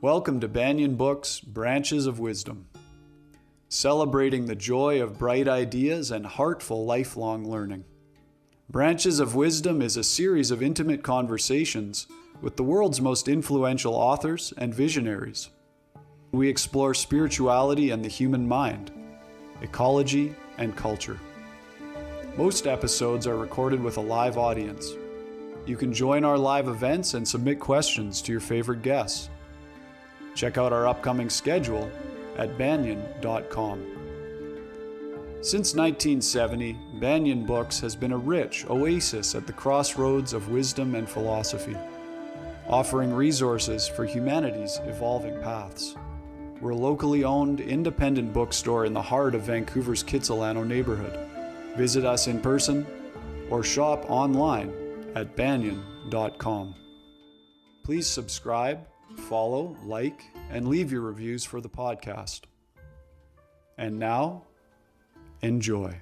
Welcome to Banyen Books, Branches of Wisdom, celebrating the joy of bright ideas and heartful lifelong learning. Branches of Wisdom is a series of intimate conversations with the world's most influential authors and visionaries. We explore spirituality and the human mind, ecology and culture. Most episodes are recorded with a live audience. You can join our live events and submit questions to your favorite guests. Check out our upcoming schedule at banyen.com. Since 1970, Banyen Books has been a rich oasis at the crossroads of wisdom and philosophy, offering resources for humanity's evolving paths. We're a locally owned, independent bookstore in the heart of Vancouver's Kitsilano neighborhood. Visit us in person or shop online at banyen.com. Please subscribe, follow, like, and leave your reviews for the podcast. And now, enjoy.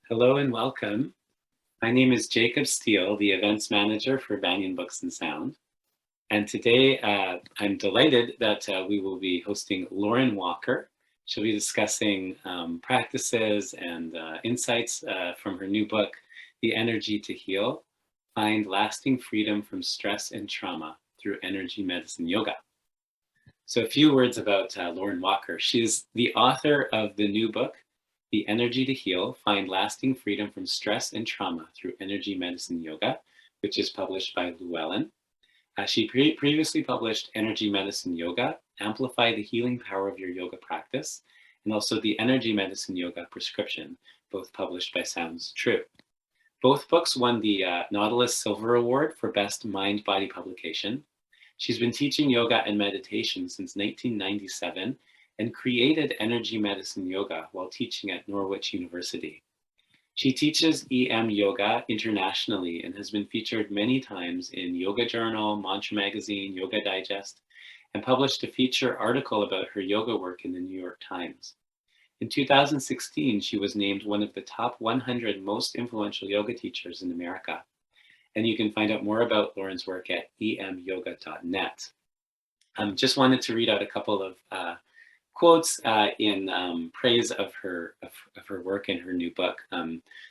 Hello and welcome. My name is Jacob Steele, the events manager for Banyen Books and Sound. And today I'm delighted that we will be hosting Lauren Walker. She'll be discussing practices and insights from her new book, The Energy to Heal, Find Lasting Freedom from Stress and Trauma Through Energy Medicine Yoga. So a few words about Lauren Walker. She's the author of the new book, The Energy to Heal, Find Lasting Freedom from Stress and Trauma Through Energy Medicine Yoga, which is published by Llewellyn. She previously published Energy Medicine Yoga, Amplify the Healing Power of Your Yoga Practice, and also the Energy Medicine Yoga Prescription, both published by Sounds True. Both books won the Nautilus Silver Award for Best Mind-Body Publication. She's been teaching yoga and meditation since 1997 and created Energy Medicine Yoga while teaching at Norwich University. She teaches EMYoga internationally and has been featured many times in Yoga Journal, Mantra Magazine, Yoga Digest, and published a feature article about her yoga work in the New York Times. In 2016, she was named one of the top 100 most influential yoga teachers in America. And you can find out more about Lauren's work at emyoga.net. Just wanted to read out a couple of quotes in praise of her work in her new book.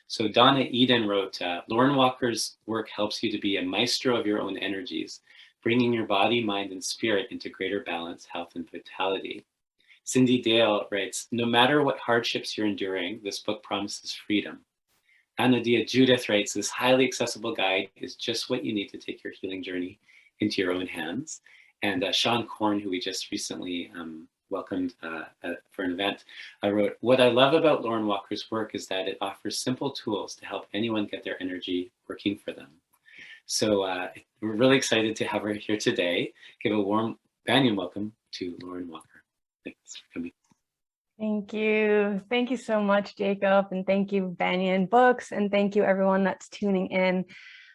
So Donna Eden wrote, Lauren Walker's work helps you to be a maestro of your own energies, bringing your body, mind, and spirit into greater balance, health, and vitality. Cindy Dale writes, no matter what hardships you're enduring, this book promises freedom. Anna Dia Judith writes, this highly accessible guide is just what you need to take your healing journey into your own hands. And Sean Korn, who we just recently welcomed for an event, wrote, what I love about Lauren Walker's work is that it offers simple tools to help anyone get their energy working for them. So we're really excited to have her here today. Give a warm Banyen welcome to Lauren Walker. Thanks for coming. Thank you. Thank you so much, Jacob. And thank you, Banyen Books. And thank you, everyone that's tuning in.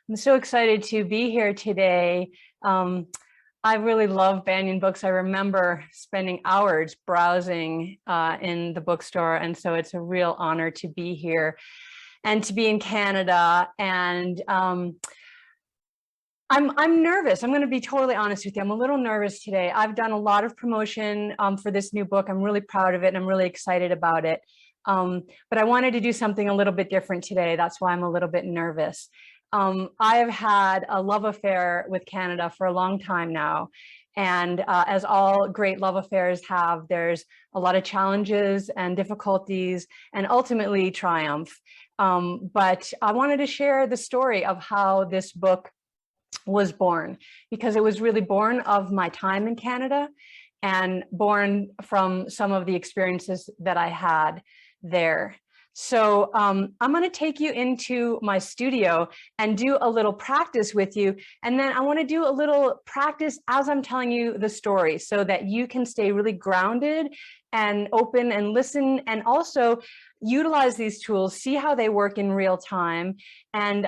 I'm so excited to be here today. I really love Banyen Books. I remember spending hours browsing in the bookstore. And so it's a real honor to be here and to be in Canada. And I'm nervous. I'm going to be totally honest with you. I'm a little nervous today. I've done a lot of promotion for this new book. I'm really proud of it and I'm really excited about it. But I wanted to do something a little bit different today. That's why I'm a little bit nervous. I have had a love affair with Canada for a long time now. And as all great love affairs have, there's a lot of challenges and difficulties and ultimately triumph. But I wanted to share the story of how this book was born, because it was really born of my time in Canada and born from some of the experiences that I had there. So I'm going to take you into my studio and do a little practice with you. And then I want to do a little practice as I'm telling you the story so that you can stay really grounded and open and listen, and also utilize these tools, see how they work in real time, and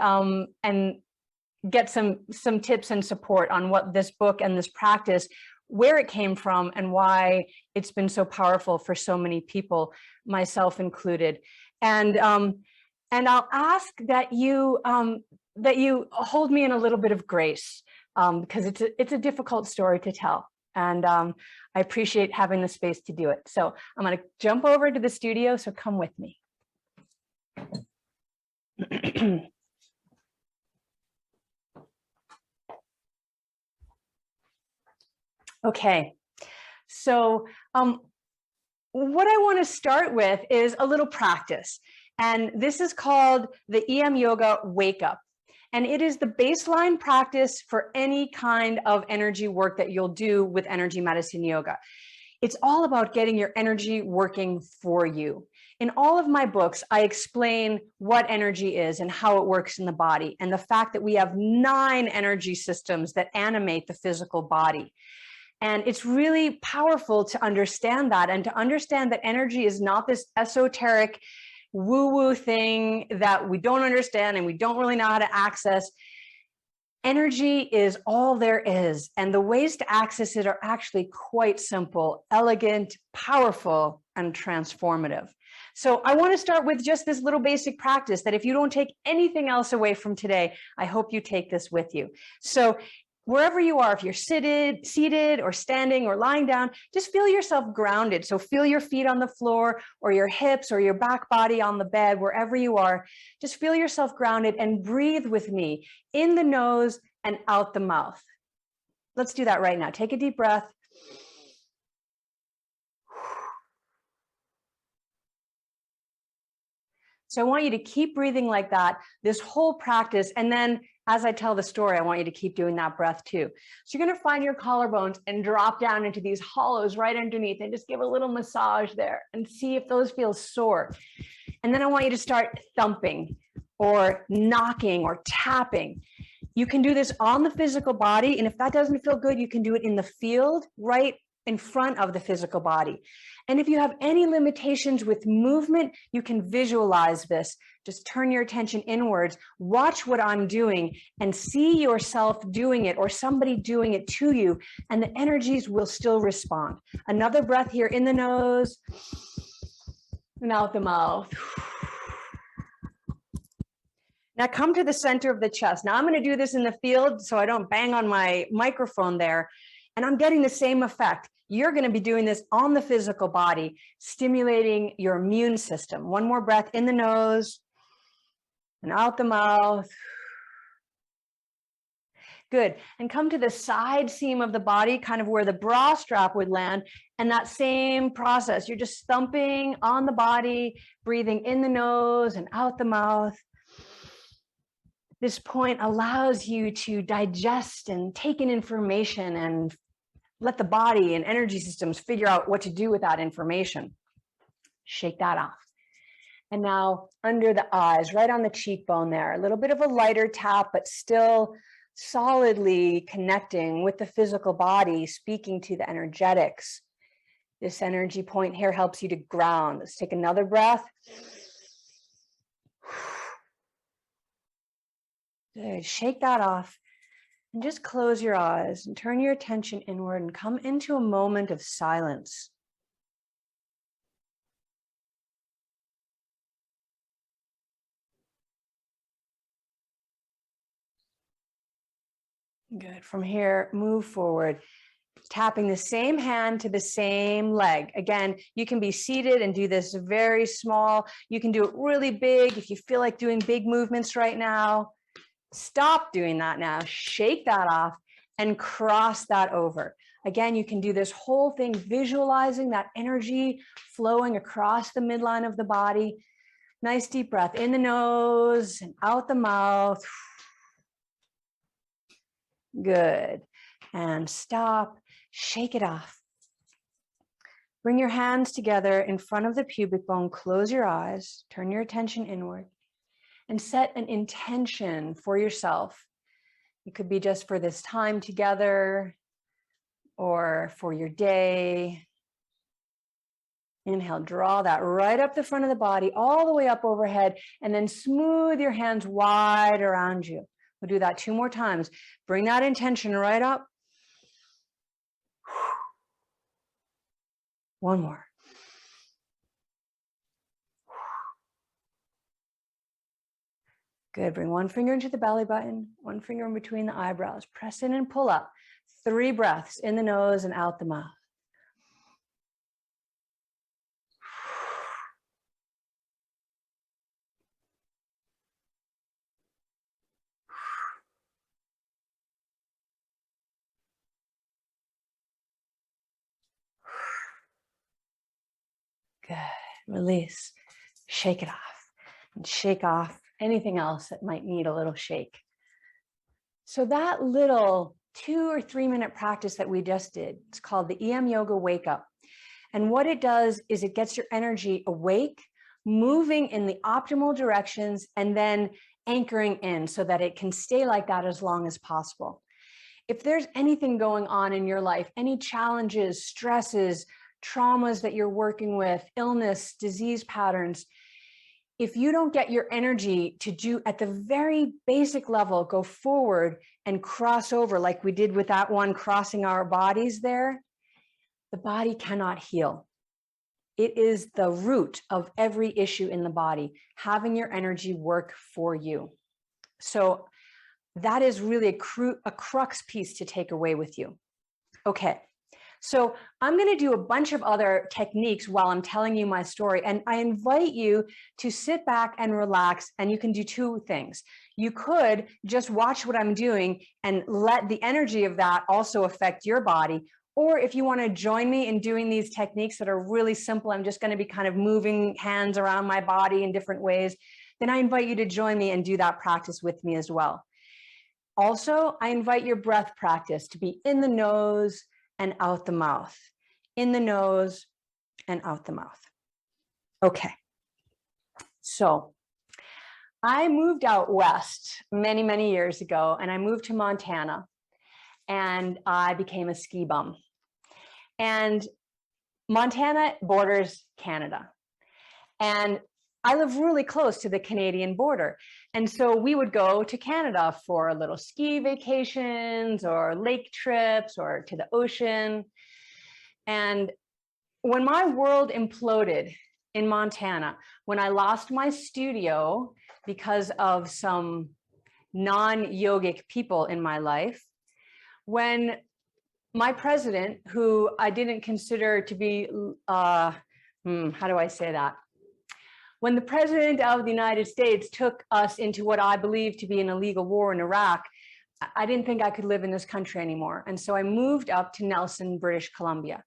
get some tips and support on what this book and this practice, where it came from and why it's been so powerful for so many people, myself included. And I'll ask that you that you hold me in a little bit of grace, because it's a difficult story to tell. And I appreciate having the space to do it. So I'm going to jump over to the studio, so come with me. Okay, so what I want to start with is a little practice. And this is called the EMYoga Wake Up. And it is the baseline practice for any kind of energy work that you'll do with energy medicine yoga. It's all about getting your energy working for you. In all of my books, I explain what energy is and how it works in the body, and the fact that we have 9 energy systems that animate the physical body. And it's really powerful to understand that, and to understand that energy is not this esoteric woo-woo thing that we don't understand and we don't really know how to access. Energy is all there is, and the ways to access it are actually quite simple, elegant, powerful, and transformative. So I want to start with just this little basic practice that if you don't take anything else away from today, I hope you take this with you. So wherever you are, if you're seated or standing or lying down, just feel yourself grounded. So feel your feet on the floor, or your hips or your back body on the bed, wherever you are. Just feel yourself grounded and breathe with me in the nose and out the mouth. Let's do that right now. Take a deep breath. So I want you to keep breathing like that this whole practice. And then as I tell the story, I want you to keep doing that breath too. So you're going to find your collarbones and drop down into these hollows right underneath, and just give a little massage there and see if those feel sore. And then I want you to start thumping or knocking or tapping. You can do this on the physical body. And if that doesn't feel good, you can do it in the field right in front of the physical body. And if you have any limitations with movement, you can visualize this. Just turn your attention inwards, watch what I'm doing, and see yourself doing it or somebody doing it to you, and the energies will still respond. Another breath here in the nose and out the mouth. Now come to the center of the chest. Now I'm going to do this in the field so I don't bang on my microphone there. And I'm getting the same effect. You're going to be doing this on the physical body, stimulating your immune system. One more breath in the nose and out the mouth. Good. And come to the side seam of the body, kind of where the bra strap would land. And that same process, you're just thumping on the body, breathing in the nose and out the mouth. This point allows you to digest and take in information and let the body and energy systems figure out what to do with that information. Shake that off. And now under the eyes, right on the cheekbone there, a little bit of a lighter tap, but still solidly connecting with the physical body, speaking to the energetics. This energy point here helps you to ground. Let's take another breath. Good. Shake that off. And just close your eyes and turn your attention inward and come into a moment of silence. Good. From here, move forward, tapping the same hand to the same leg. Again, you can be seated and do this very small. You can do it really big if you feel like doing big movements right now. Stop doing that now. Shake that off and cross that over. Again, you can do this whole thing visualizing that energy flowing across the midline of the body. Nice deep breath in the nose and out the mouth. Good. And stop. Shake it off. Bring your hands together in front of the pubic bone. Close your eyes. Turn your attention inward. And set an intention for yourself. It could be just for this time together or for your day. Inhale, draw that right up the front of the body, all the way up overhead, and then smooth your hands wide around you. We'll do that 2 more times. Bring that intention right up. 1 more. Good. Bring one finger into the belly button, one finger in between the eyebrows. Press in and pull up. 3 breaths in the nose and out the mouth. Good. Release. Shake it off. And shake off anything else that might need a little shake. So that little 2 or 3 minute practice that we just did, it's called the EMYoga Wake Up. And what it does is it gets your energy awake, moving in the optimal directions, and then anchoring in so that it can stay like that as long as possible. If there's anything going on in your life, any challenges, stresses, traumas that you're working with, illness, disease patterns, if you don't get your energy to do at the very basic level, go forward and cross over like we did with that one crossing our bodies there, the body cannot heal. It is the root of every issue in the body, having your energy work for you. So that is really a crux piece to take away with you. Okay. So I'm going to do a bunch of other techniques while I'm telling you my story. And I invite you to sit back and relax. And you can do 2 things. You could just watch what I'm doing and let the energy of that also affect your body. Or if you want to join me in doing these techniques that are really simple, I'm just going to be kind of moving hands around my body in different ways, then I invite you to join me and do that practice with me as well. Also, I invite your breath practice to be in the nose and out the mouth, in the nose and out the mouth. Okay. So I moved out west many, many years ago, and I moved to Montana, and I became a ski bum. And Montana borders Canada. And I live really close to the Canadian border. And so we would go to Canada for little ski vacations or lake trips or to the ocean. And when my world imploded in Montana, when I lost my studio because of some non-yogic people in my life, when my president, who I didn't consider to be, how do I say that? When the president of the United States took us into what I believe to be an illegal war in Iraq, I didn't think I could live in this country anymore. And so I moved up to Nelson, British Columbia.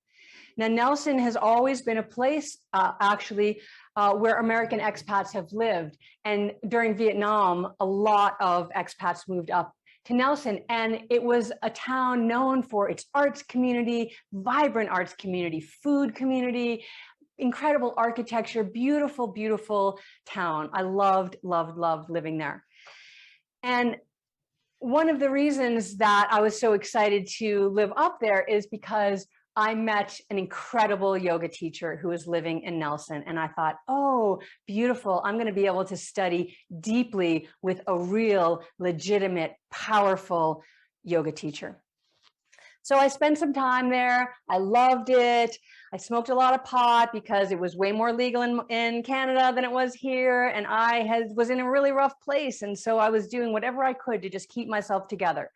Now, Nelson has always been a place, where American expats have lived. And during Vietnam, a lot of expats moved up to Nelson. And it was a town known for its arts community, vibrant arts community, food community, incredible architecture, beautiful, beautiful town. I loved, loved, loved living there. And one of the reasons that I was so excited to live up there is because I met an incredible yoga teacher who was living in Nelson. And I thought, oh, beautiful. I'm going to be able to study deeply with a real, legitimate, powerful yoga teacher. So I spent some time there. I loved it. I smoked a lot of pot because it was way more legal in Canada than it was here. And I was in a really rough place. And so I was doing whatever I could to just keep myself together.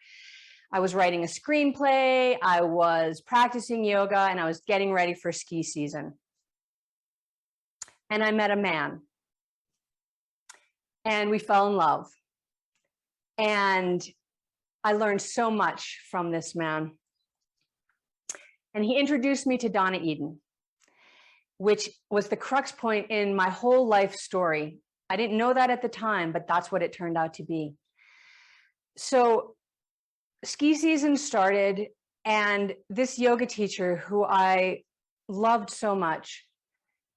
I was writing a screenplay, I was practicing yoga, and I was getting ready for ski season. And I met a man. And we fell in love. And I learned so much from this man. And he introduced me to Donna Eden, which was the crux point in my whole life story. I didn't know that at the time, but that's what it turned out to be. So ski season started, and this yoga teacher who I loved so much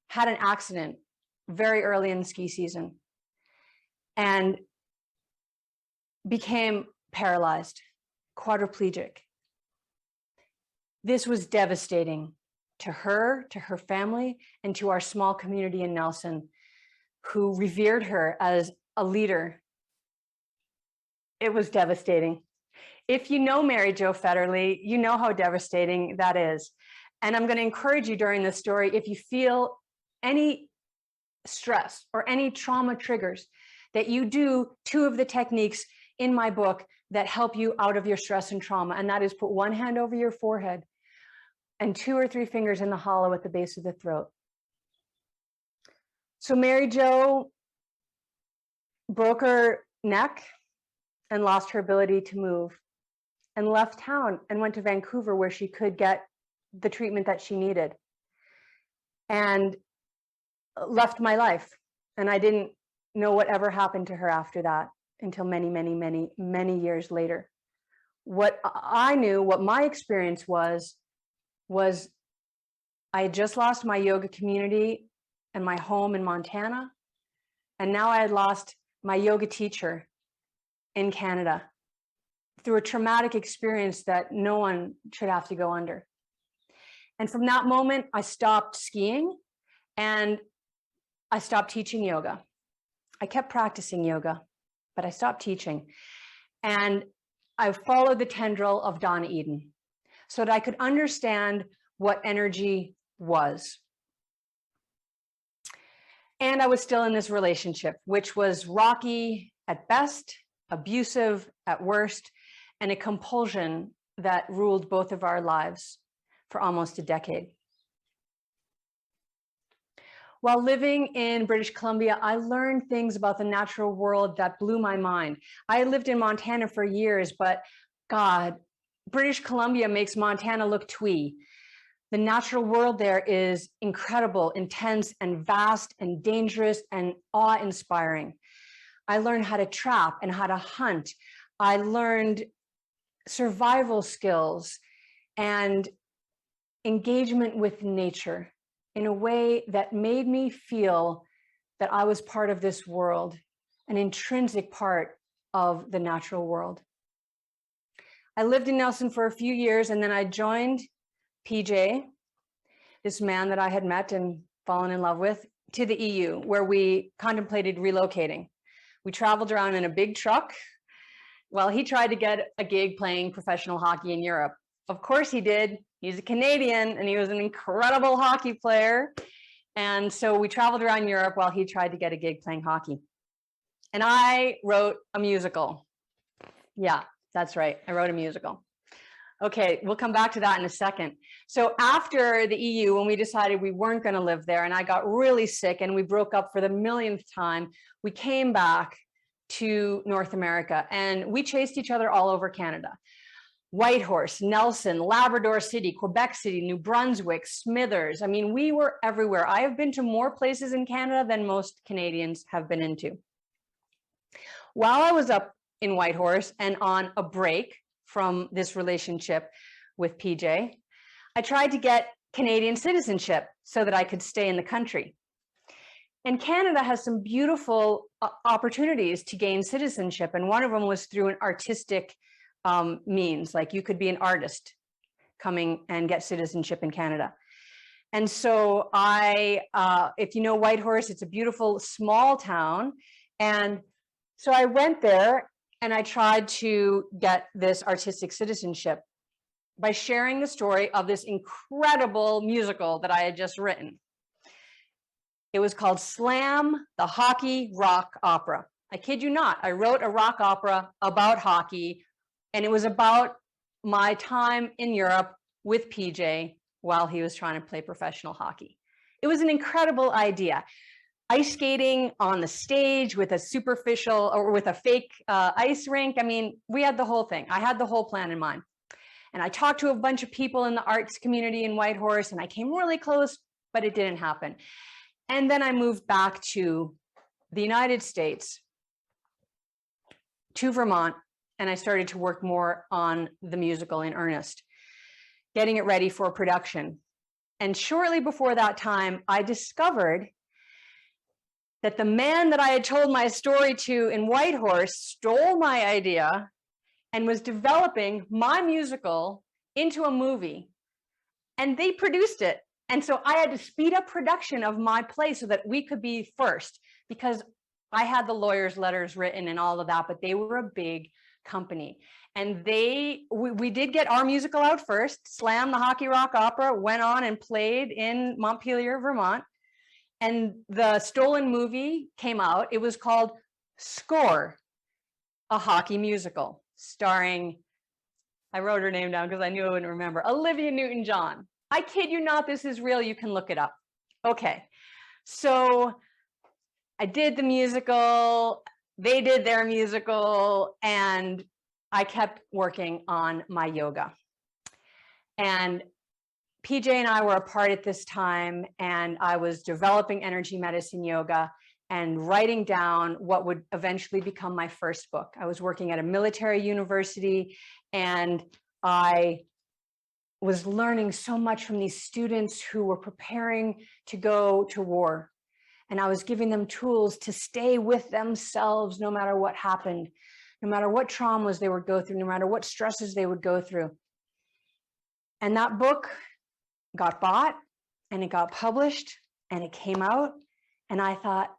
had an accident very early in the ski season and became paralyzed, quadriplegic. This was devastating to her family, and to our small community in Nelson, who revered her as a leader. It was devastating. If you know Mary Jo Federley, you know how devastating that is. And I'm going to encourage you during this story, if you feel any stress or any trauma triggers, that you do 2 of the techniques in my book that help you out of your stress and trauma. And that is put one hand over your forehead and 2 or 3 fingers in the hollow at the base of the throat. So Mary Jo broke her neck and lost her ability to move and left town and went to Vancouver, where she could get the treatment that she needed, and left my life. And I didn't know what ever happened to her after that until many, many, many, many years later. What I knew, what my experience was I had just lost my yoga community and my home in Montana. And now I had lost my yoga teacher in Canada through a traumatic experience that no one should have to go under. And from that moment, I stopped skiing and I stopped teaching yoga. I kept practicing yoga, but I stopped teaching. And I followed the tendril of Donna Eden so that I could understand what energy was. And I was still in this relationship, which was rocky at best, abusive at worst, and a compulsion that ruled both of our lives for almost a decade. While living in British Columbia, I learned things about the natural world that blew my mind. I lived in Montana for years, but God, British Columbia makes Montana look twee. The natural world there is incredible, intense, and vast, and dangerous, and awe-inspiring. I learned how to trap and how to hunt. I learned survival skills and engagement with nature in a way that made me feel that I was part of this world, an intrinsic part of the natural world. I lived in Nelson for a few years, and then I joined PJ, this man that I had met and fallen in love with, to the EU, where we contemplated relocating. We traveled around in a big truck while he tried to get a gig playing professional hockey in Europe. Of course he did. He's a Canadian and he was an incredible hockey player. And so we traveled around Europe while he tried to get a gig playing hockey. And I wrote a musical. Yeah, that's right. I wrote a musical. Okay, we'll come back to that in a second. So after the EU, when we decided we weren't going to live there and I got really sick and we broke up for the millionth time, we came back to North America and we chased each other all over Canada. Whitehorse, Nelson, Labrador City, Quebec City, New Brunswick, Smithers. I mean, we were everywhere. I have been to more places in Canada than most Canadians have been into. While I was up in Whitehorse and on a break from this relationship with PJ, I tried to get Canadian citizenship so that I could stay in the country. And Canada has some beautiful opportunities to gain citizenship. And one of them was through an artistic means, like you could be an artist coming and get citizenship in Canada. And so if you know Whitehorse, it's a beautiful small town. And so I went there and I tried to get this artistic citizenship by sharing the story of this incredible musical that I had just written. It was called Slam, the Hockey Rock Opera. I kid you not, I wrote a rock opera about hockey, and it was about my time in Europe with PJ while he was trying to play professional hockey. It was an incredible idea. Ice skating on the stage with a superficial or with a fake ice rink. I mean, we had the whole thing. I had the whole plan in mind. And I talked to a bunch of people in the arts community in Whitehorse, and I came really close, but it didn't happen. And then I moved back to the United States, to Vermont, and I started to work more on the musical in earnest, getting it ready for production. And shortly before that time, I discovered that the man that I had told my story to in Whitehorse stole my idea and was developing my musical into a movie, and they produced it. And so I had to speed up production of my play so that we could be first, because I had the lawyers' letters written and all of that, but they were a big company. And we did get our musical out first. Slam, the Hockey Rock Opera, went on and played in Montpelier, Vermont. And the stolen movie came out. It was called Score, a hockey musical starring, I wrote her name down because I knew I wouldn't remember, Olivia Newton-John. I kid you not, this is real. You can look it up. Okay, so I did the musical, they did their musical, and I kept working on my yoga. And PJ and I were apart at this time, and I was developing energy medicine yoga and writing down what would eventually become my first book. I was working at a military university, and I was learning so much from these students who were preparing to go to war. And I was giving them tools to stay with themselves no matter what happened, no matter what traumas they would go through, no matter what stresses they would go through. And that book got bought, and it got published, and it came out, and I thought,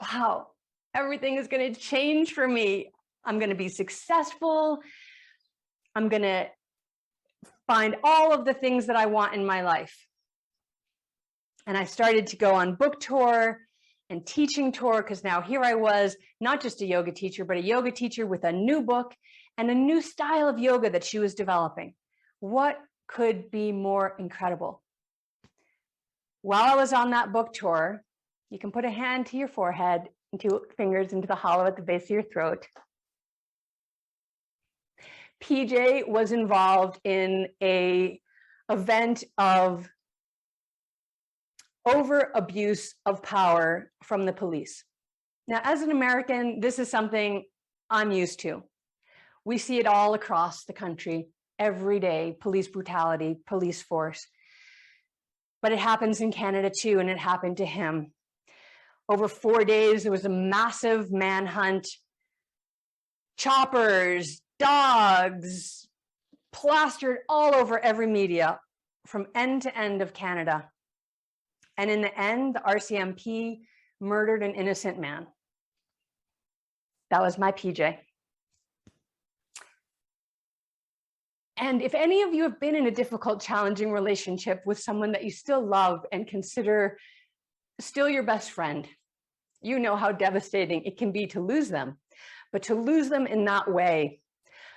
wow, everything is going to change for me. I'm going to be successful. I'm going to find all of the things that I want in my life. And I started to go on book tour and teaching tour, because now here I was, not just a yoga teacher, but a yoga teacher with a new book and a new style of yoga that she was developing. What could be more incredible? While I was on that book tour, you can put a hand to your forehead and 2 fingers into the hollow at the base of your throat. PJ was involved in an event of over abuse of power from the police. Now, as an American, this is something I'm used to. We see it all across the country every day, police brutality, police force. But it happens in Canada too, and it happened to him. Over 4 days, there was a massive manhunt. Choppers, dogs, plastered all over every media from end to end of Canada. And in the end, the RCMP murdered an innocent man. That was my PJ. And if any of you have been in a difficult, challenging relationship with someone that you still love and consider still your best friend, you know how devastating it can be to lose them. But to lose them in that way,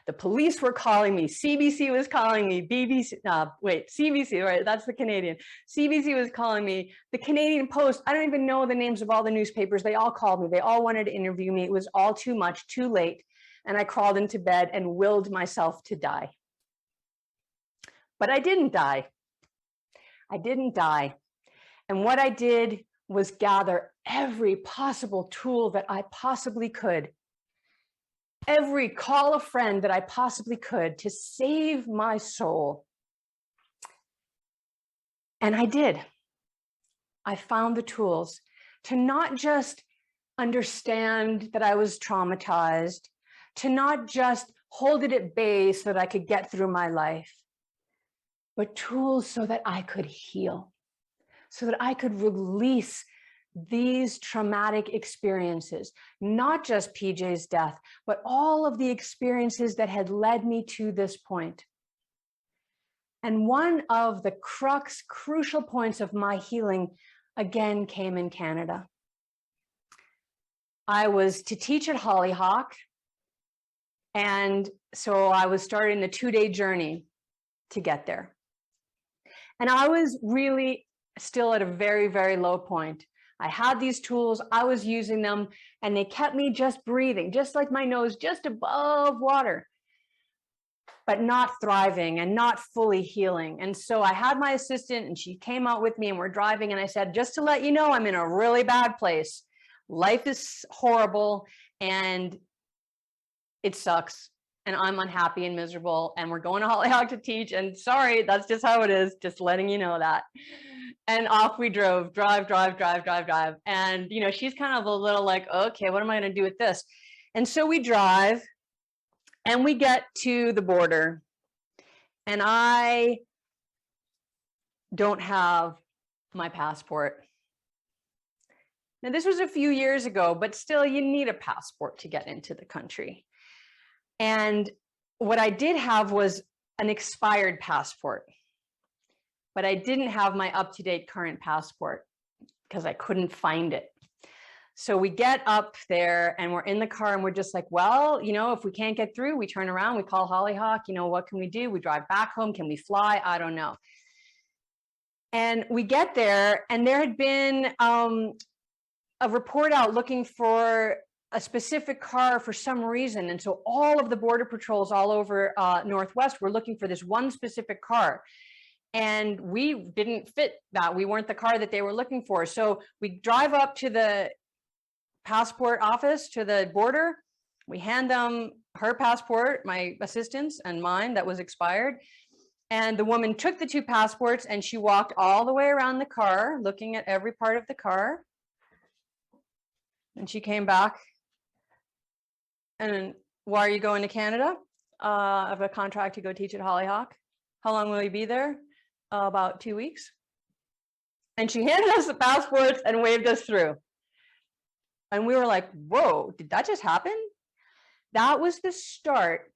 the police were calling me, CBC was calling me, CBC, right, that's the Canadian. CBC was calling me, the Canadian Post, I don't even know the names of all the newspapers, they all called me, they all wanted to interview me, it was all too much, too late, and I crawled into bed and willed myself to die. But I didn't die. I didn't die. And what I did was gather every possible tool that I possibly could, every call a friend that I possibly could to save my soul. And I did. I found the tools to not just understand that I was traumatized, to not just hold it at bay so that I could get through my life, but tools so that I could heal, so that I could release these traumatic experiences, not just PJ's death, but all of the experiences that had led me to this point. And one of the crucial points of my healing again came in Canada. I was to teach at Hollyhock, and so I was starting the 2-day journey to get there. And I was really still at a very, very low point. I had these tools, I was using them, and they kept me just breathing, just like my nose, just above water, but not thriving and not fully healing. And so I had my assistant, and she came out with me, and we're driving, and I said, just to let you know, I'm in a really bad place. Life is horrible, and it sucks. And I'm unhappy and miserable, and we're going to Hollyhock to teach, and sorry, that's just how it is, just letting you know that. And off we drove, drive. And, you know, she's kind of a little like, okay, what am I going to do with this? And so we drive, and we get to the border, and I don't have my passport. Now, this was a few years ago, but still, you need a passport to get into the country. And what I did have was an expired passport, but I didn't have my up-to-date current passport because I couldn't find it. So we get up there and we're in the car and we're just like, well, if we can't get through, we turn around, we call Hollyhock, what can we do? We drive back home. Can we fly? I don't know. And we get there and there had been a report out looking for a specific car for some reason. And so all of the border patrols all over Northwest were looking for this one specific car. And we didn't fit that. We weren't the car that they were looking for. So we drive up to the passport office, to the border. We hand them her passport, my assistant's and mine that was expired. And the woman took the 2 passports and she walked all the way around the car, looking at every part of the car. And she came back. And why are you going to Canada? I have a contract to go teach at Hollyhock. How long will you be there? About 2 weeks. And she handed us the passports and waved us through. And we were like, whoa, did that just happen? That was the start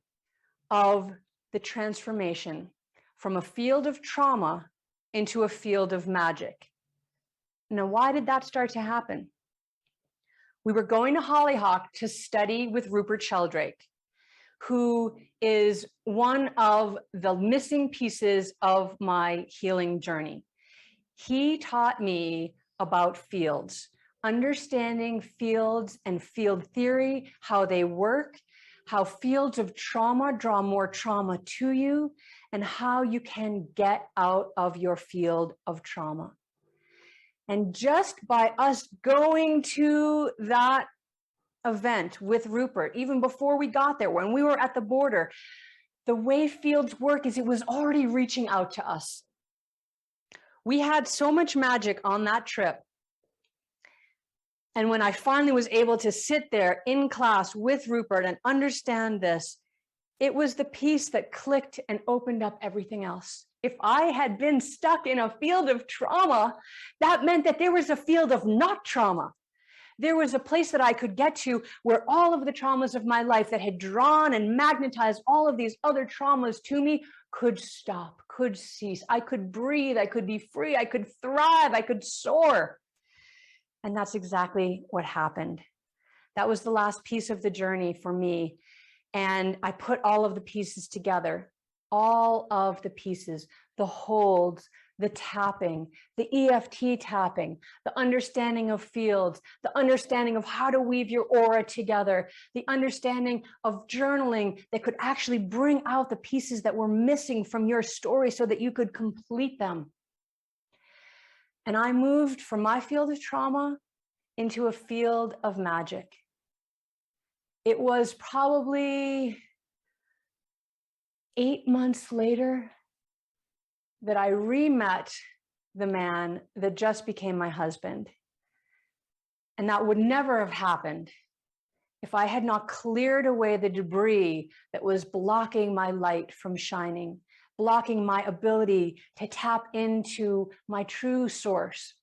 of the transformation from a field of trauma into a field of magic. Now, why did that start to happen? We were going to Hollyhock to study with Rupert Sheldrake, who is one of the missing pieces of my healing journey. He taught me about fields, understanding fields and field theory, how they work, how fields of trauma draw more trauma to you, and how you can get out of your field of trauma. And just by us going to that event with Rupert, even before we got there, when we were at the border, the way fields work is it was already reaching out to us. We had so much magic on that trip. And when I finally was able to sit there in class with Rupert and understand this, it was the piece that clicked and opened up everything else. If I had been stuck in a field of trauma, that meant that there was a field of not trauma. There was a place that I could get to where all of the traumas of my life that had drawn and magnetized all of these other traumas to me could stop, could cease. I could breathe, I could be free, I could thrive, I could soar. And that's exactly what happened. That was the last piece of the journey for me. And I put all of the pieces together, all of the pieces, the holds, the tapping, the EFT tapping, the understanding of fields, the understanding of how to weave your aura together, the understanding of journaling that could actually bring out the pieces that were missing from your story so that you could complete them. And I moved from my field of trauma into a field of magic. It was probably 8 months later that I re-met the man that just became my husband. And that would never have happened if I had not cleared away the debris that was blocking my light from shining, blocking my ability to tap into my true source.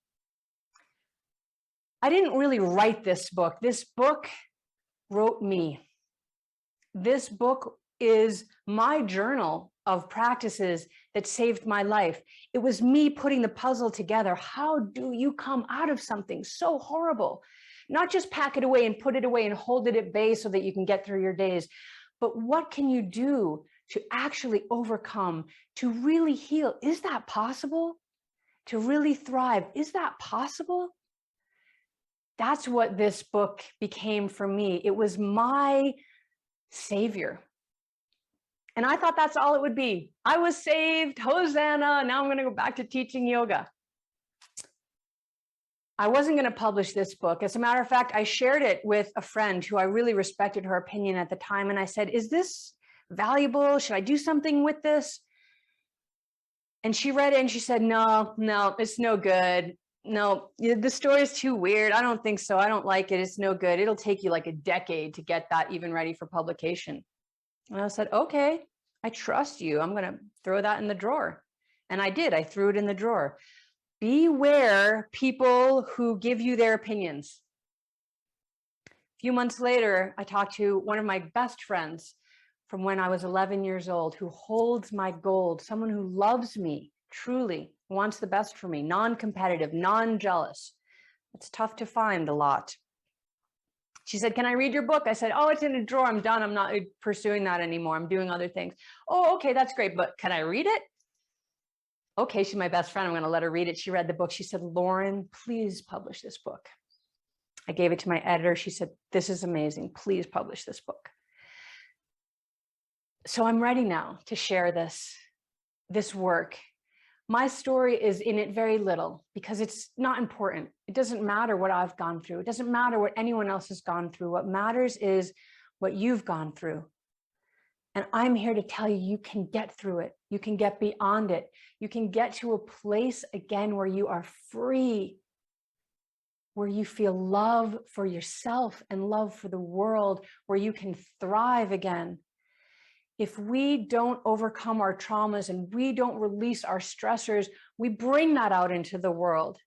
I didn't really write this book. This book wrote me. This book is my journal of practices that saved my life. It was me putting the puzzle together. How do you come out of something so horrible? Not just pack it away and put it away and hold it at bay so that you can get through your days, but what can you do to actually overcome, to really heal? Is that possible? To really thrive, is that possible? That's what this book became for me. It was my savior. And I thought that's all it would be. I was saved, Hosanna, now I'm going to go back to teaching yoga. I wasn't going to publish this book. As a matter of fact, I shared it with a friend who I really respected her opinion at the time. And I said, is this valuable? Should I do something with this? And she read it and she said, no, it's no good. No, the story is too weird. I don't think so. I don't like it. It's no good. It'll take you like a decade to get that even ready for publication. And I said, okay, I trust you. I'm going to throw that in the drawer. And I did. I threw it in the drawer. Beware people who give you their opinions. A few months later, I talked to one of my best friends from when I was 11 years old, who holds my gold, someone who loves me truly, wants the best for me, non-competitive, non-jealous. It's tough to find a lot. She said, can I read your book? I said, oh, it's in a drawer. I'm done. I'm not pursuing that anymore. I'm doing other things. Oh, okay, that's great. But can I read it? Okay, she's my best friend. I'm going to let her read it. She read the book. She said, Lauren, please publish this book. I gave it to my editor. She said, this is amazing. Please publish this book. So I'm ready now to share this work. My story is in it very little because it's not important. It doesn't matter what I've gone through. It doesn't matter what anyone else has gone through. What matters is what you've gone through. And I'm here to tell you, you can get through it. You can get beyond it. You can get to a place again where you are free, where you feel love for yourself and love for the world, where you can thrive again. If we don't overcome our traumas and we don't release our stressors, we bring that out into the world.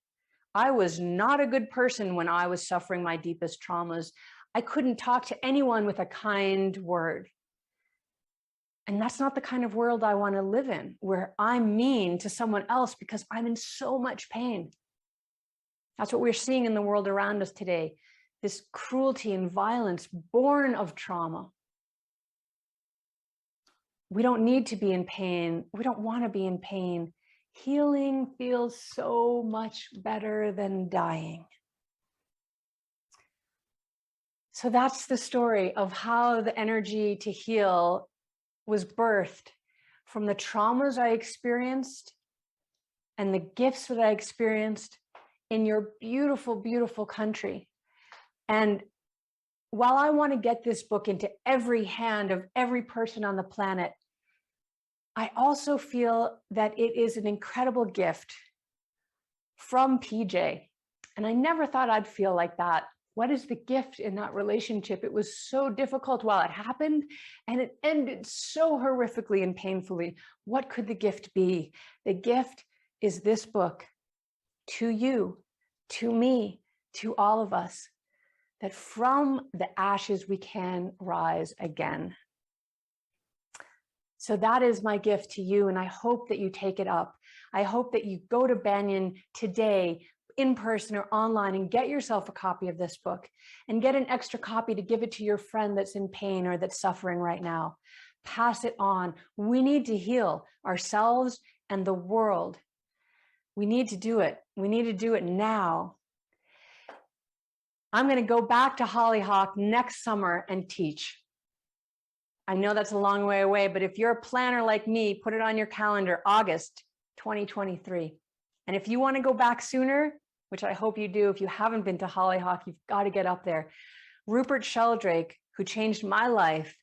I was not a good person when I was suffering my deepest traumas. I couldn't talk to anyone with a kind word. And that's not the kind of world I want to live in, where I'm mean to someone else because I'm in so much pain. That's what we're seeing in the world around us today. This cruelty and violence born of trauma. We don't need to be in pain. We don't want to be in pain. Healing feels so much better than dying. So that's the story of how the energy to heal was birthed from the traumas I experienced and the gifts that I experienced in your beautiful, beautiful country. And while I want to get this book into every hand of every person on the planet, I also feel that it is an incredible gift from PJ. And I never thought I'd feel like that. What is the gift in that relationship? It was so difficult while it happened, and it ended so horrifically and painfully. What could the gift be? The gift is this book to you, to me, to all of us, that from the ashes we can rise again. So that is my gift to you, and I hope that you take it up. I hope that you go to Banyen today, in person or online, and get yourself a copy of this book and get an extra copy to give it to your friend that's in pain or that's suffering right now. Pass it on. We need to heal ourselves and the world. We need to do it. We need to do it now. I'm going to go back to Hollyhock next summer and teach. I know that's a long way away, but if you're a planner like me, put it on your calendar, August 2023. And if you want to go back sooner, which I hope you do, if you haven't been to Hollyhock, you've got to get up there. Rupert Sheldrake, who changed my life,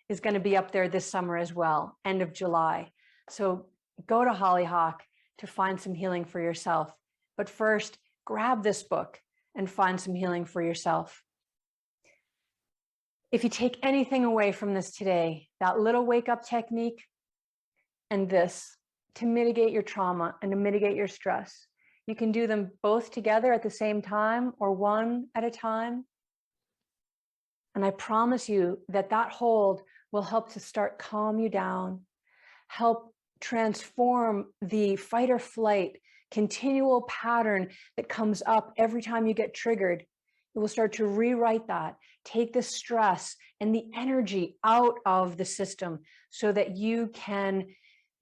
is going to be up there this summer as well, end of July. So go to Hollyhock to find some healing for yourself. But first, grab this book and find some healing for yourself. If you take anything away from this today, that little wake-up technique and this, to mitigate your trauma and to mitigate your stress, you can do them both together at the same time or one at a time. And I promise you that that hold will help to start calm you down, help transform the fight or flight continual pattern that comes up every time you get triggered. It will start to rewrite that, take the stress and the energy out of the system so that you can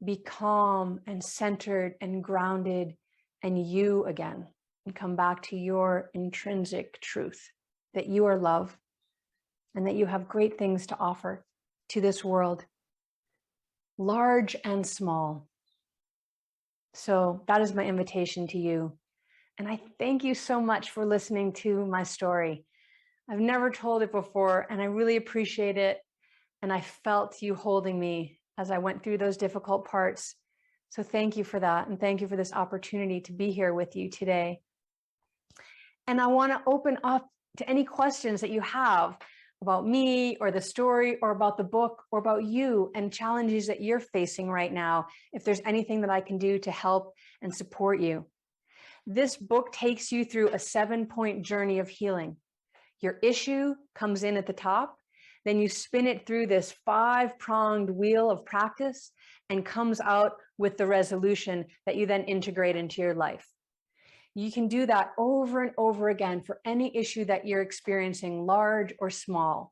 be calm and centered and grounded and you again, and come back to your intrinsic truth, that you are love and that you have great things to offer to this world, large and small. So that is my invitation to you. And I thank you so much for listening to my story. I've never told it before, and I really appreciate it. And I felt you holding me as I went through those difficult parts. So thank you for that. And thank you for this opportunity to be here with you today. And I want to open up to any questions that you have about me or the story or about the book or about you and challenges that you're facing right now. If there's anything that I can do to help and support you. This book takes you through a 7-point journey of healing. Your issue comes in at the top. Then you spin it through this 5-pronged wheel of practice and comes out with the resolution that you then integrate into your life. You can do that over and over again for any issue that you're experiencing, large or small.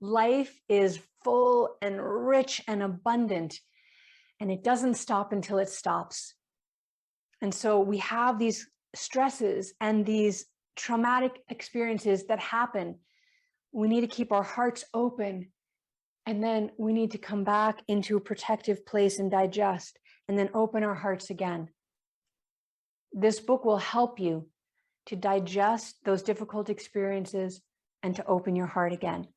Life is full and rich and abundant, and it doesn't stop until it stops. And so we have these stresses and these traumatic experiences that happen. We need to keep our hearts open, and then we need to come back into a protective place and digest, and then open our hearts again. This book will help you to digest those difficult experiences and to open your heart again.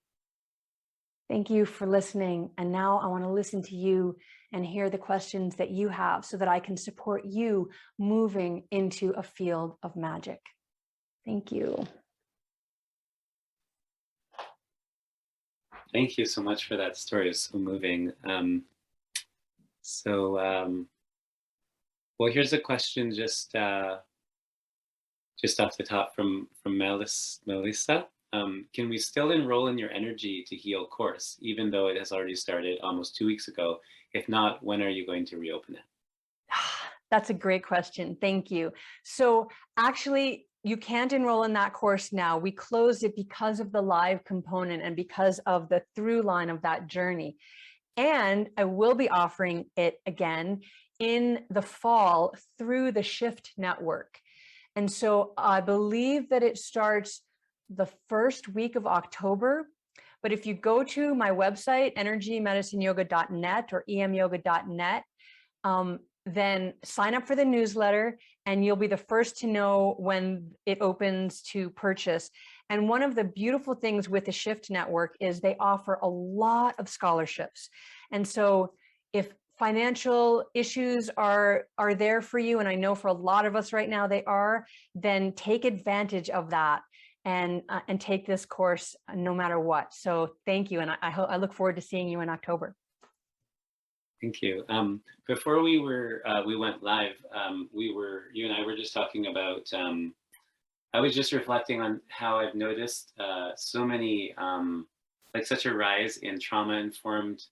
Thank you for listening. And now I want to listen to you and hear the questions that you have so that I can support you moving into a field of magic. Thank you. Thank you so much for that story. It's so moving. Well, here's a question just off the top from Melissa. Can we still enroll in your Energy to Heal course, even though it has already started almost 2 weeks ago? If not, when are you going to reopen it? That's a great question. Thank you. So actually, you can't enroll in that course now. We closed it because of the live component and because of the through line of that journey. And I will be offering it again in the fall through the Shift Network. And so I believe that it starts the first week of October. But if you go to my website, energymedicineyoga.net or EMYoga.net, then sign up for the newsletter and you'll be the first to know when it opens to purchase. And one of the beautiful things with the Shift Network is they offer a lot of scholarships. And so if financial issues are there for you, and I know for a lot of us right now they are, then take advantage of that and take this course no matter what. So thank you. And I look forward to seeing you in October. Thank you. Before we went live, you and I were just talking about, I was just reflecting on how I've noticed so many, like such a rise in trauma-informed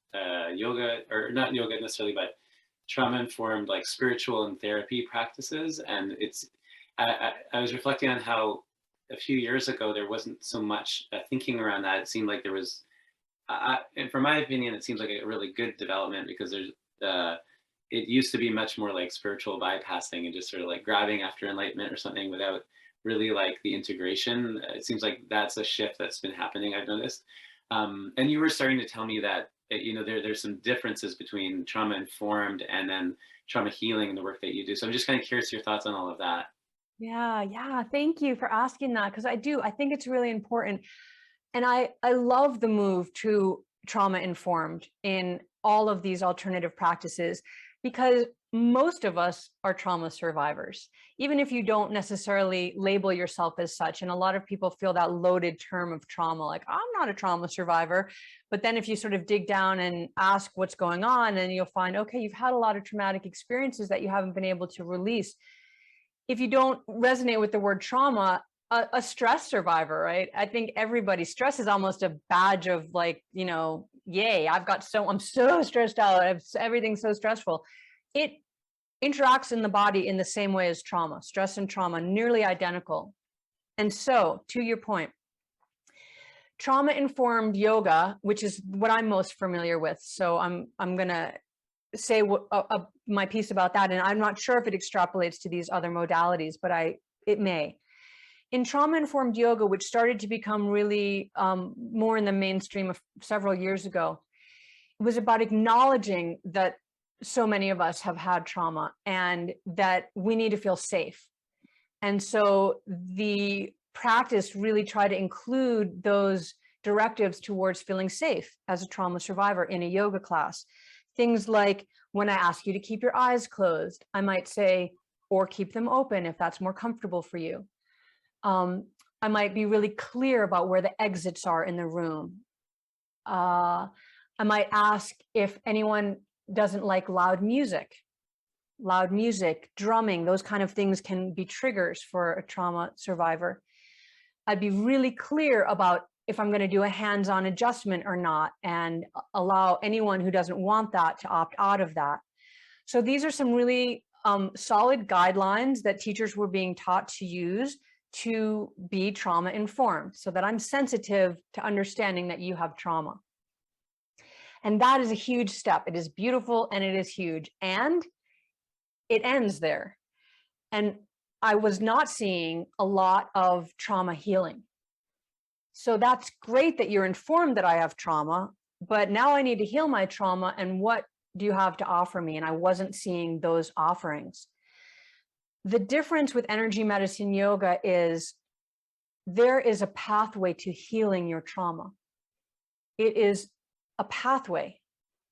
yoga, or not yoga necessarily, but trauma-informed like spiritual and therapy practices. And I was reflecting on how a few years ago, there wasn't so much thinking around that. It seemed like there was, and from my opinion, it seems like a really good development because there's, it used to be much more like spiritual bypassing and just sort of like grabbing after enlightenment or something without really like the integration. It seems like that's a shift that's been happening, I've noticed. And you were starting to tell me that, you know, there's some differences between trauma informed and then trauma healing and the work that you do. So I'm just kind of curious your thoughts on all of that. Yeah. Thank you for asking that, because I think it's really important. And I love the move to trauma informed in all of these alternative practices, because most of us are trauma survivors, even if you don't necessarily label yourself as such. And a lot of people feel that loaded term of trauma, like I'm not a trauma survivor. But then if you sort of dig down and ask what's going on, and you'll find, okay, you've had a lot of traumatic experiences that you haven't been able to release. If you don't resonate with the word trauma, a stress survivor, right? I think stress is almost a badge of like, you know, yay, I'm so stressed out. Everything's so stressful. It interacts in the body in the same way as trauma. Stress and trauma, nearly identical. And so to your point, trauma-informed yoga, which is what I'm most familiar with. So I'm going to say my piece about that. And I'm not sure if it extrapolates to these other modalities, but it may. In trauma-informed yoga, which started to become really more in the mainstream of several years ago, it was about acknowledging that so many of us have had trauma and that we need to feel safe. And so the practice really tried to include those directives towards feeling safe as a trauma survivor in a yoga class. Things like when I ask you to keep your eyes closed, I might say, or keep them open if that's more comfortable for you. I might be really clear about where the exits are in the room. I might ask if anyone doesn't like loud music, drumming, those kind of things can be triggers for a trauma survivor. I'd be really clear about if I'm going to do a hands-on adjustment or not, and allow anyone who doesn't want that to opt out of that. So these are some really solid guidelines that teachers were being taught to use to be trauma informed, so that I'm sensitive to understanding that you have trauma. And that is a huge step. It is beautiful and it is huge. And it ends there. And I was not seeing a lot of trauma healing. So that's great that you're informed that I have trauma, but now I need to heal my trauma. And what do you have to offer me? And I wasn't seeing those offerings. The difference with energy medicine yoga is there is a pathway to healing your trauma. It is a pathway,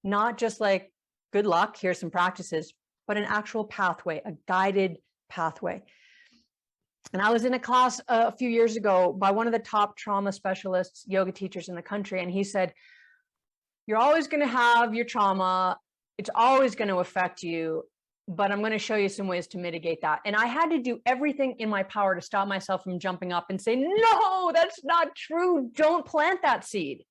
not just like, good luck, here's some practices, but an actual pathway, a guided pathway. And I was in a class a few years ago by one of the top trauma specialists, yoga teachers in the country. And he said, you're always going to have your trauma. It's always going to affect you, but I'm going to show you some ways to mitigate that. And I had to do everything in my power to stop myself from jumping up and say, no, that's not true. Don't plant that seed.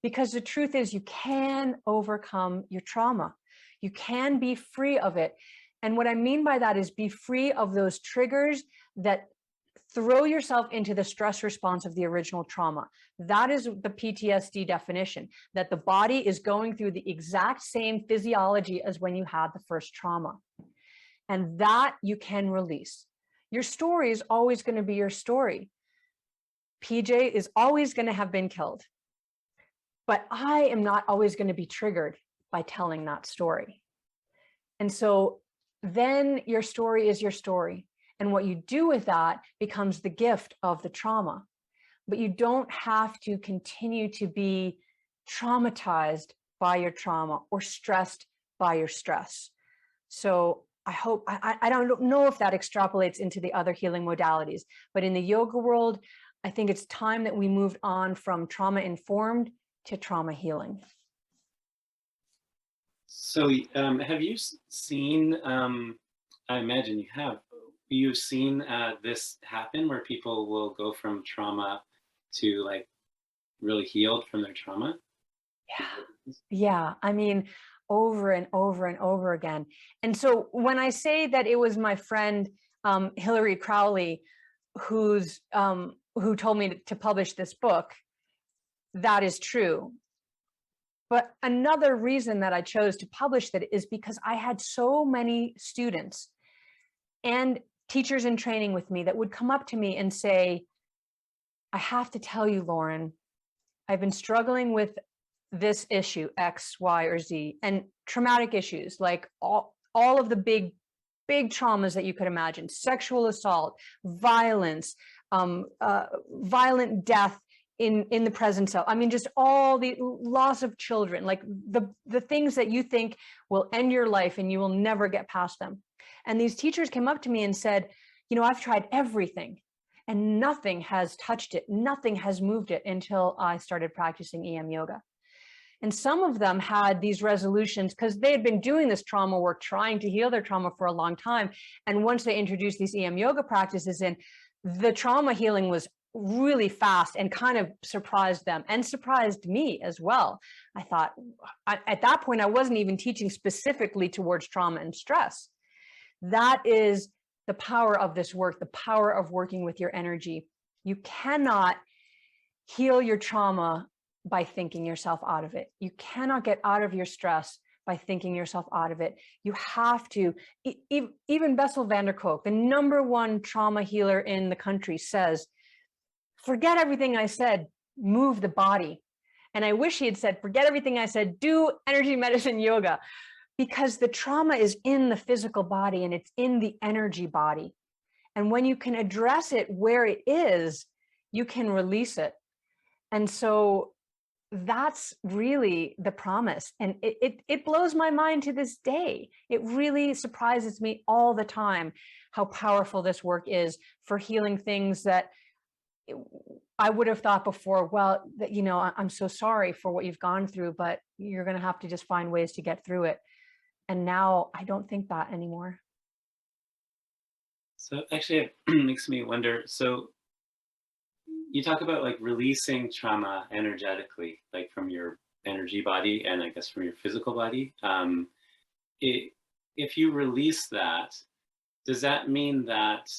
Because the truth is, you can overcome your trauma. You can be free of it. And what I mean by that is be free of those triggers that throw yourself into the stress response of the original trauma. That is the PTSD definition, that the body is going through the exact same physiology as when you had the first trauma. And that you can release. Your story is always going to be your story. PJ is always going to have been killed. But I am not always going to be triggered by telling that story. And so then your story is your story. And what you do with that becomes the gift of the trauma. But you don't have to continue to be traumatized by your trauma or stressed by your stress. So I hope, I don't know if that extrapolates into the other healing modalities, but in the yoga world, I think it's time that we moved on from trauma informed to trauma healing. So have you seen, I imagine you have, you've seen this happen where people will go from trauma to like really healed from their trauma? Yeah. I mean, over and over and over again. And so when I say that it was my friend, Hillary Crowley, who told me to publish this book, that is true. But another reason that I chose to publish that is because I had so many students and teachers in training with me that would come up to me and say, I have to tell you, Lauren, I've been struggling with this issue, X, Y, or Z, and traumatic issues, like all of the big traumas that you could imagine: sexual assault, violence, violent death in the presence of, I mean, just all the loss of children, like the things that you think will end your life and you will never get past them. And these teachers came up to me and said, you know, I've tried everything and nothing has touched it. Nothing has moved it until I started practicing EMYoga. And some of them had these resolutions because they had been doing this trauma work, trying to heal their trauma for a long time. And once they introduced these EMYoga practices in, the trauma healing was really fast and kind of surprised them and surprised me as well. I thought, at that point, I wasn't even teaching specifically towards trauma and stress. That is the power of this work, the power of working with your energy. You cannot heal your trauma by thinking yourself out of it. You cannot get out of your stress by thinking yourself out of it. You have to, even Bessel van der Kolk, the #1 trauma healer in the country, says, forget everything I said, move the body. And I wish he had said, forget everything I said, do energy medicine yoga, because the trauma is in the physical body and it's in the energy body. And when you can address it where it is, you can release it. And so that's really the promise. And it blows my mind to this day. It really surprises me all the time how powerful this work is for healing things that I would have thought before, well, you know, I'm so sorry for what you've gone through, but you're going to have to just find ways to get through it. And now I don't think that anymore. So actually it makes me wonder, so you talk about like releasing trauma energetically, like from your energy body and I guess from your physical body. if you release that, does that mean that,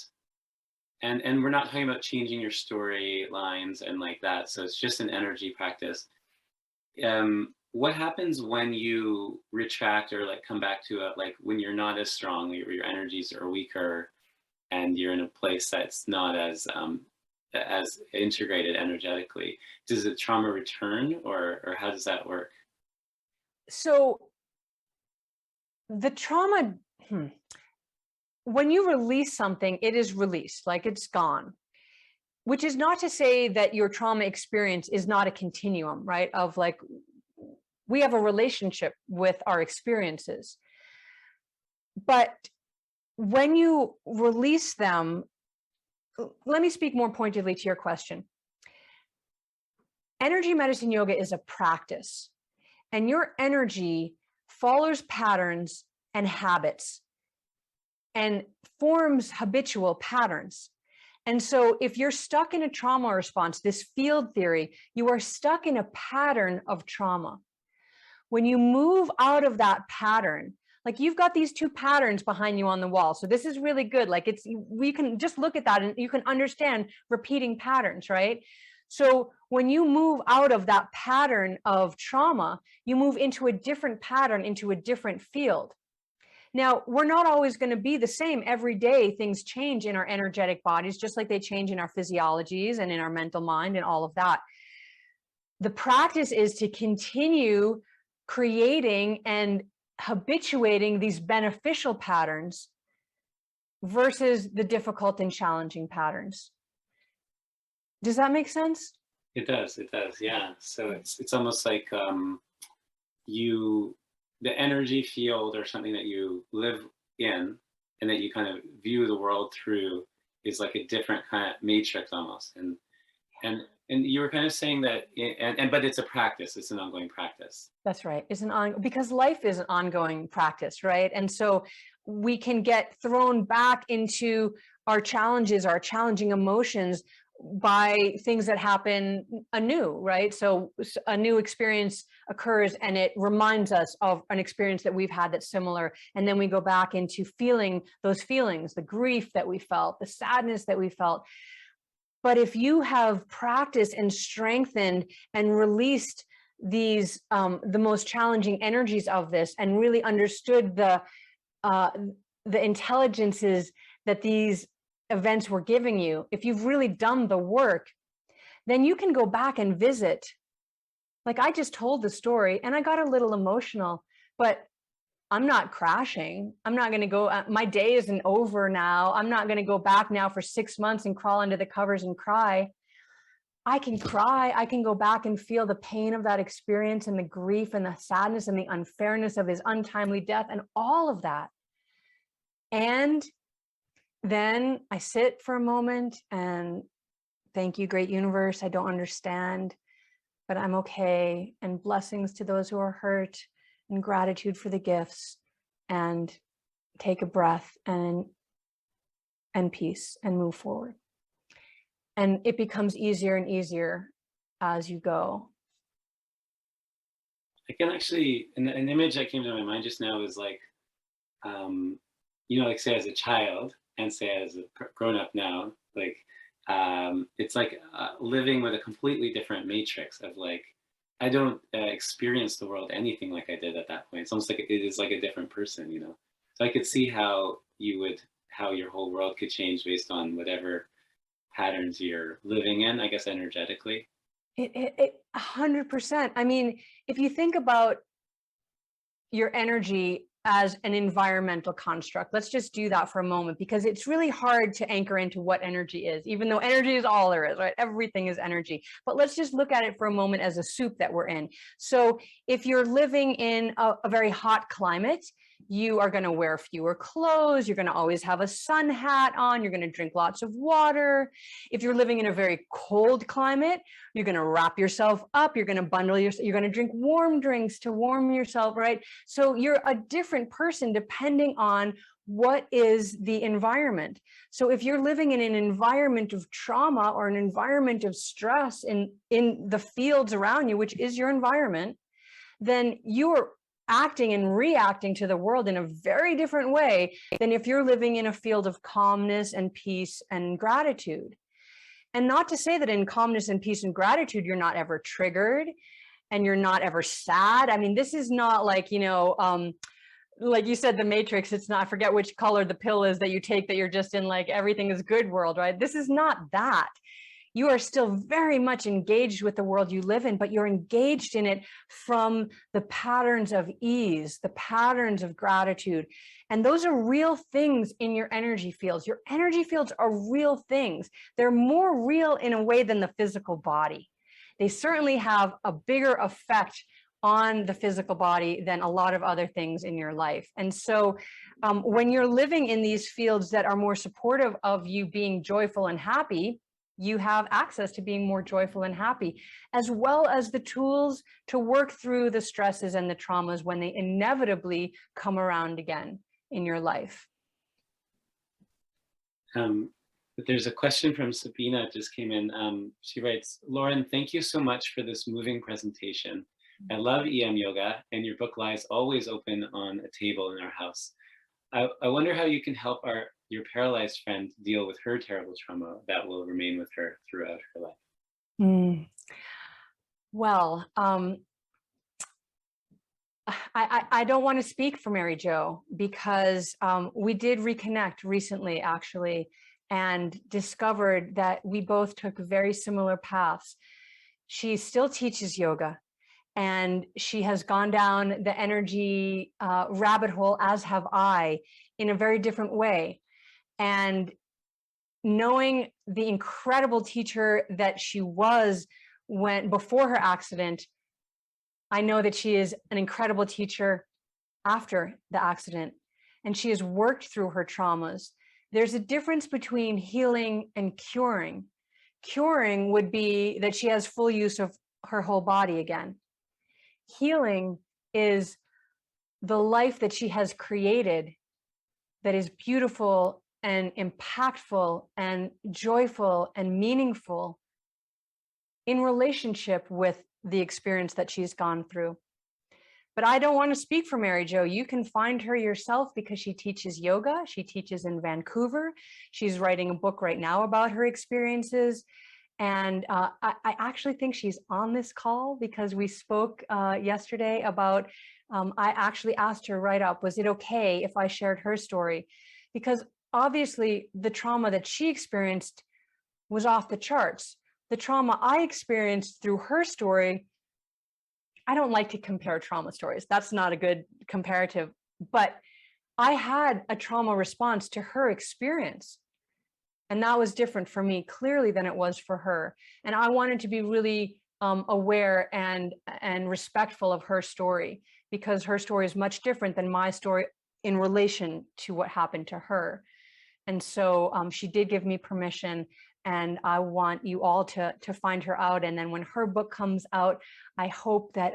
and we're not talking about changing your storylines and like that, so it's just an energy practice. What happens when you retract or like come back to it, like when you're not as strong, your energies are weaker, and you're in a place that's not as integrated energetically? Does the trauma return, or how does that work? So the trauma, when you release something, it is released, like it's gone, which is not to say that your trauma experience is not a continuum, right? Of like, we have a relationship with our experiences. But when you release them, let me speak more pointedly to your question. Energy medicine yoga is a practice, and your energy follows patterns and habits and forms habitual patterns. And so if you're stuck in a trauma response, this field theory, you are stuck in a pattern of trauma. When you move out of that pattern, like you've got these two patterns behind you on the wall. So this is really good. Like we can just look at that and you can understand repeating patterns, right? So when you move out of that pattern of trauma, you move into a different pattern, into a different field. Now, we're not always going to be the same every day. Things change in our energetic bodies, just like they change in our physiologies and in our mental mind and all of that. The practice is to continue creating and habituating these beneficial patterns versus the difficult and challenging patterns. Does that make sense? It does, yeah. So it's almost like the energy field or something that you live in and that you kind of view the world through is like a different kind of matrix almost. And you were kind of saying that, but it's a practice. It's an ongoing practice. That's right. Because life is an ongoing practice, right? And so we can get thrown back into our challenges, our challenging emotions by things that happen anew, right? So a new experience occurs and it reminds us of an experience that we've had that's similar. And then we go back into feeling those feelings, the grief that we felt, the sadness that we felt. But if you have practiced and strengthened and released these, the most challenging energies of this, and really understood the intelligences that these events were giving you, if you've really done the work, then you can go back and visit. Like I just told the story and I got a little emotional, but I'm not crashing. I'm not going to go, my day isn't over now. I'm not going to go back now for 6 months and crawl under the covers and cry. I can cry. I can go back and feel the pain of that experience and the grief and the sadness and the unfairness of his untimely death and all of that. And then I sit for a moment and thank you, great universe. I don't understand, but I'm okay. And blessings to those who are hurt, and gratitude for the gifts, and take a breath and peace and move forward. And it becomes easier and easier as you go. I can actually, an image that came to my mind just now is like, like say as a child and say as a grown up now, like, it's like living with a completely different matrix of like, I don't experience the world anything like I did at that point. It's almost like it is like a different person, So I could see how your whole world could change based on whatever patterns you're living in, I guess, energetically. 100%. I mean, if you think about your energy as an environmental construct, let's just do that for a moment, because it's really hard to anchor into what energy is, even though energy is all there is, right? Everything is energy. But let's just look at it for a moment as a soup that we're in. So if you're living in a very hot climate, you are going to wear fewer clothes. You're going to always have a sun hat on. You're going to drink lots of water. If you're living in a very cold climate, you're going to wrap yourself up. You're going to bundle yourself. You're going to drink warm drinks to warm yourself, right? So you're a different person depending on what is the environment. So if you're living in an environment of trauma or an environment of stress in the fields around you, which is your environment, then you're acting and reacting to the world in a very different way than if you're living in a field of calmness and peace and gratitude. And not to say that in calmness and peace and gratitude, you're not ever triggered and you're not ever sad. I mean, this is not like, like you said, the Matrix, it's not, I forget which color the pill is that you take, that you're just in like everything is good world, right? This is not that. You are still very much engaged with the world you live in, but you're engaged in it from the patterns of ease, the patterns of gratitude. And those are real things in your energy fields. Your energy fields are real things. They're more real in a way than the physical body. They certainly have a bigger effect on the physical body than a lot of other things in your life. And so when you're living in these fields that are more supportive of you being joyful and happy, you have access to being more joyful and happy, as well as the tools to work through the stresses and the traumas when they inevitably come around again in your life. There's a question from Sabina just came in. She writes, Lauren, thank you so much for this moving presentation. I love EMYoga, and your book lies always open on a table in our house. I wonder how you can help your paralyzed friend deal with her terrible trauma that will remain with her throughout her life. Well, I don't want to speak for Mary Jo, because we did reconnect recently, actually, and discovered that we both took very similar paths. She still teaches yoga, and she has gone down the energy rabbit hole, as have I, in a very different way. And knowing the incredible teacher that she was before her accident, I know that she is an incredible teacher after the accident, and she has worked through her traumas. There's a difference between healing and curing. Curing would be that she has full use of her whole body again. Healing is the life that she has created that is beautiful and impactful and joyful and meaningful in relationship with the experience that she's gone through. But I don't want to speak for Mary Jo. You can find her yourself, because she teaches yoga. She teaches in Vancouver. She's writing a book right now about her experiences. And I actually think she's on this call, because we spoke yesterday about, I actually asked her right up, was it okay if I shared her story? Because obviously the trauma that she experienced was off the charts. The trauma I experienced through her story, I don't like to compare trauma stories. That's not a good comparative, but I had a trauma response to her experience. And that was different for me, clearly, than it was for her. And I wanted to be really aware and respectful of her story, because her story is much different than my story in relation to what happened to her. And so she did give me permission, and I want you all to find her out. And then when her book comes out, I hope that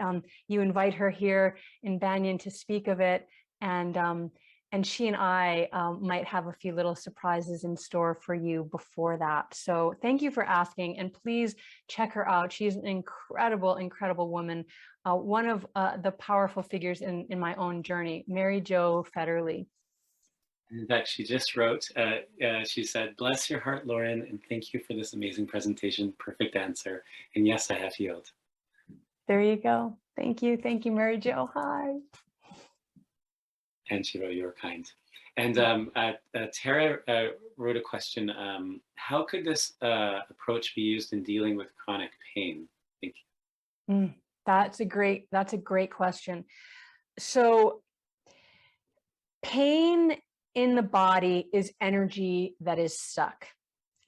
you invite her here in Banyen to speak of it. And she and I might have a few little surprises in store for you before that. So thank you for asking, and please check her out. She's an incredible, incredible woman. One of the powerful figures in my own journey, Mary Jo Federley. In fact, she just wrote, she said, bless your heart, Lauren, and thank you for this amazing presentation. Perfect answer. And yes, I have healed. There you go. Thank you. Thank you, Mary Jo. Hi. And she wrote, you're kind. And Tara wrote a question. How could this approach be used in dealing with chronic pain? Thank you. That's a great question. So pain in the body is energy that is stuck.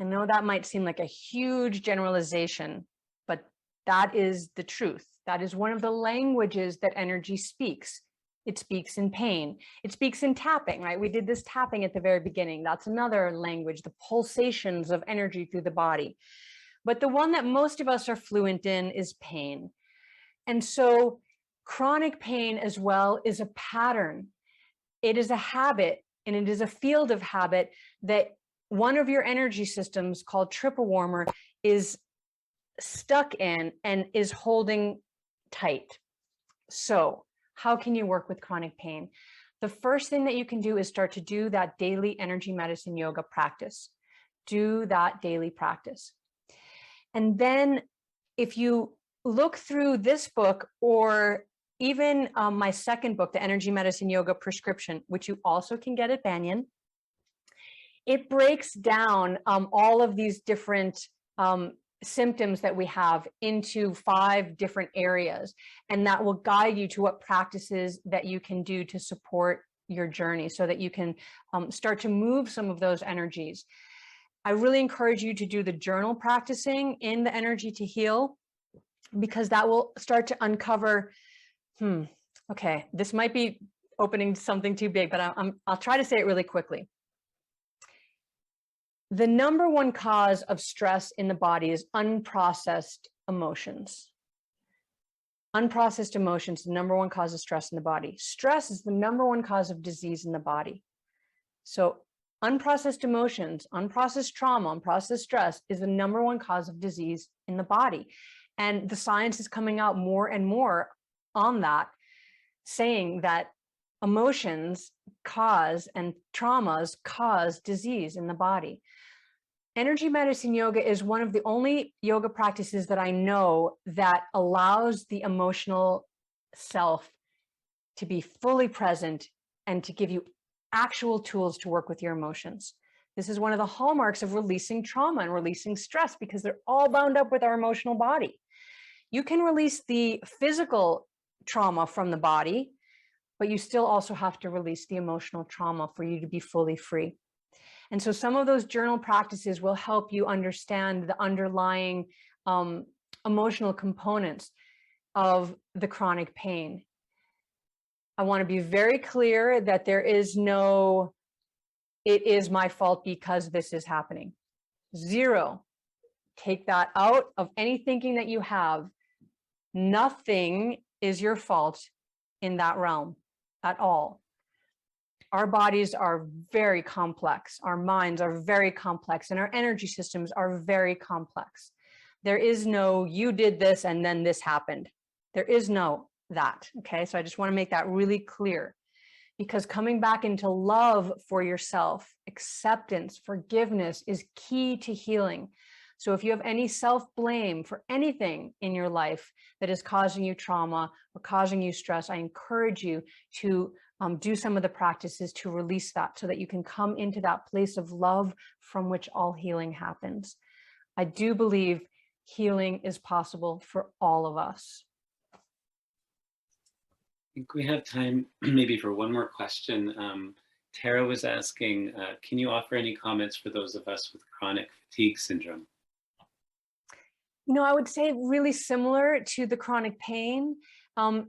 I know that might seem like a huge generalization, but that is the truth. That is one of the languages that energy speaks. It speaks in pain. It speaks in tapping, right? We did this tapping at the very beginning. That's another language, the pulsations of energy through the body. But the one that most of us are fluent in is pain. And so chronic pain as well is a pattern. It is a habit, and it is a field of habit that one of your energy systems, called triple warmer, is stuck in and is holding tight. So How can you work with chronic pain? The first thing that you can do is start to do that daily energy medicine yoga practice. Do that daily practice. And then if you look through this book, or even my second book, the Energy Medicine Yoga Prescription, which you also can get at Banyen, it breaks down all of these different symptoms that we have into 5 different areas, and that will guide you to what practices that you can do to support your journey so that you can start to move some of those energies. I really encourage you to do the journal practicing in the Energy to Heal, because that will start to uncover, okay, this might be opening something too big, but I'll try to say it really quickly. The number one cause of stress in the body is unprocessed emotions. Unprocessed emotions is the number one cause of stress in the body. Stress is the number one cause of disease in the body. So unprocessed emotions, unprocessed trauma, unprocessed stress is the number one cause of disease in the body. And the science is coming out more and more on that, saying that emotions cause and traumas cause disease in the body. Energy medicine yoga is one of the only yoga practices that I know that allows the emotional self to be fully present and to give you actual tools to work with your emotions. This is one of the hallmarks of releasing trauma and releasing stress, because they're all bound up with our emotional body. You can release the physical trauma from the body, but you still also have to release the emotional trauma for you to be fully free. And so some of those journal practices will help you understand the underlying emotional components of the chronic pain. I want to be very clear that there is no, it is my fault because this is happening. 0. Take that out of any thinking that you have. Nothing is your fault in that realm at all. Our bodies are very complex. Our minds are very complex, and our energy systems are very complex. There is no, you did this and then this happened. There is no that. Okay. So I just want to make that really clear, because coming back into love for yourself, acceptance, forgiveness is key to healing. So if you have any self-blame for anything in your life that is causing you trauma or causing you stress, I encourage you to do some of the practices to release that, so that you can come into that place of love from which all healing happens. I do believe healing is possible for all of us. I think we have time maybe for one more question. Tara was asking, can you offer any comments for those of us with chronic fatigue syndrome? I would say really similar to the chronic pain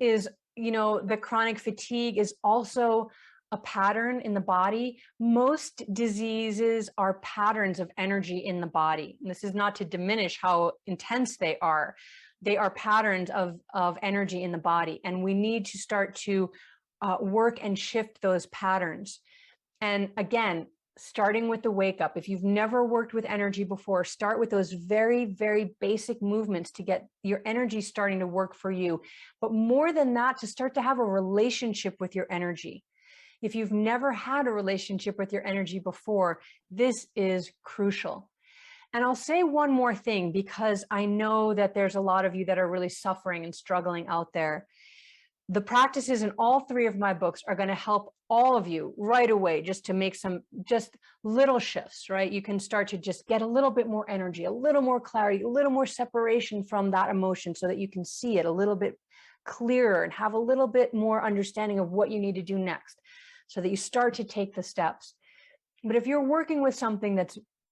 is, the chronic fatigue is also a pattern in the body. Most diseases are patterns of energy in the body. And this is not to diminish how intense they are. They are patterns of energy in the body. And we need to start to work and shift those patterns. And again, starting with the wake up. If you've never worked with energy before, start with those very, very basic movements to get your energy starting to work for you. But more than that, to start to have a relationship with your energy. If you've never had a relationship with your energy before, this is crucial. And I'll say one more thing, because I know that there's a lot of you that are really suffering and struggling out there. The practices in all 3 of my books are going to help all of you right away, just to make some just little shifts, right? You can start to just get a little bit more energy, a little more clarity, a little more separation from that emotion, so that you can see it a little bit clearer and have a little bit more understanding of what you need to do next, so that you start to take the steps. But if you're working with something